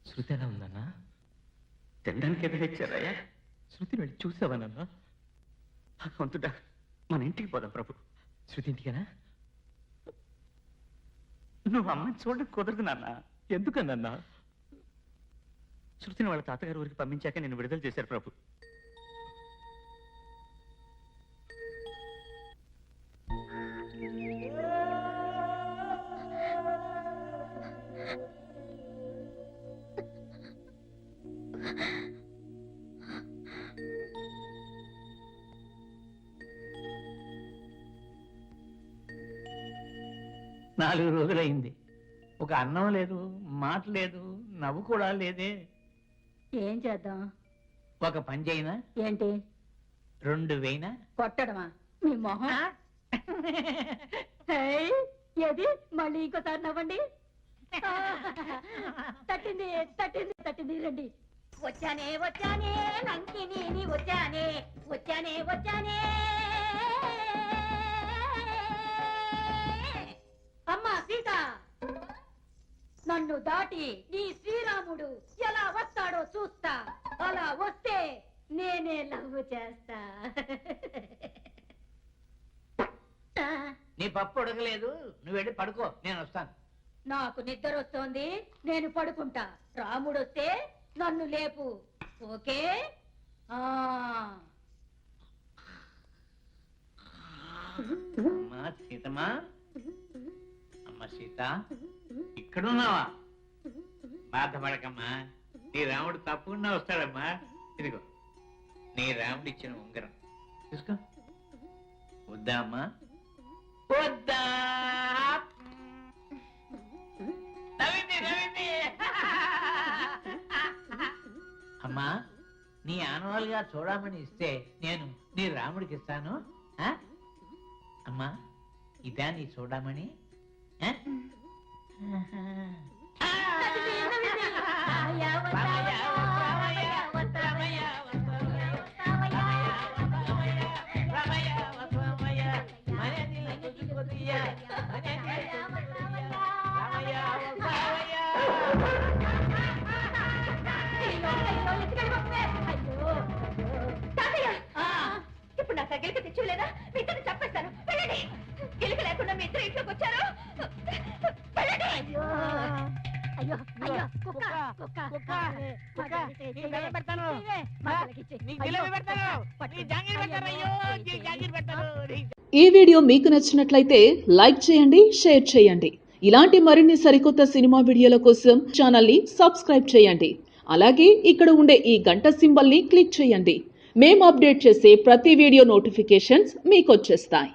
శృతి ఎలా ఉందన్నా? తినడానికి ఏదో తెచ్చారయ్యా? శృతిని వెళ్ళి చూసావా నాన్న? భగవంతుడా, మన ఇంటికి పోదాం ప్రభు. శృతి ఇంటికేనా? నువ్వు అమ్మని చూడడం కుదరదు నాన్న. ఎందుకన్నా? శృతిని వాళ్ళ తాతగారి ఊరికి పంపించాక నేను విడుదల చేశారు ప్రభు. నాలుగు రోజులైంది. ఒక అన్నం లేదు, మాట లేదు, నవ్వు కూడా లేదే. ఏం చేద్దాం? ఒక పని చేయనా? ఏంటి? 2000 కొట్టడమా? మీ మొహం. ఏది మళ్ళీ ఇంకోసారి నవ్వండి. తట్టింది తట్టింది తట్టింది. రండి. వచ్చానే వచ్చానే లంకిని వచ్చానే వచ్చానే వచ్చానే. అమ్మా సీత, నన్ను దాటి నీ శ్రీరాముడు ఎలా వస్తాడో చూస్తా. అలా వస్తే నేనే లవ్ చేస్తా. నీ పప్పు ఉడకలేదు, నువ్వు వెళ్ళి పడుకో, నేను వస్తాను. నాకు నిద్ర వస్తోంది, నేను పడుకుంటా. రాముడు వస్తే నన్ను లేపు, ఓకే? అమ్మా సీతమ్మా, అమ్మ సీత, ఇక్కడున్నావా? బాధపడకమ్మా, నీ రాముడు తప్పకుండా వస్తాడమ్మా. ఇదిగో నీ రాముడు ఇచ్చిన ఉంగరం చూసుకో. వద్దా అమ్మా? వద్దా? అమ్మా, నీ ఆనవాలుగా చూడమని ఇస్తే నేను నీ రాముడికి ఇస్తాను. అమ్మా, ఇదా నీ చూడమని? ఇప్పుడు నాకు గిలిక తెచ్చులేదా? మీ ఇద్దరు చెప్పేస్తాను. వెళ్ళండి. గిలిక లేకుండా మీ ఇద్దరు ఇంట్లోకి వచ్చారు. వెళ్ళండి. అయ్యో అయ్యో అయ్యో, కుక్క కుక్క కుక్క. ఈ వీడియో మీకు నచ్చినట్లయితే లైక్ చేయండి, షేర్ చేయండి. ఇలాంటి మరిన్ని సరికొత్త సినిమా వీడియోల కోసం ఛానల్ని సబ్స్క్రైబ్ చేయండి. అలాగే ఇక్కడ ఉండే ఈ గంట సింబల్ని క్లిక్ చేయండి. మేము అప్డేట్ చేసే ప్రతి వీడియో నోటిఫికేషన్స్ మీకు వచ్చేస్తాయి.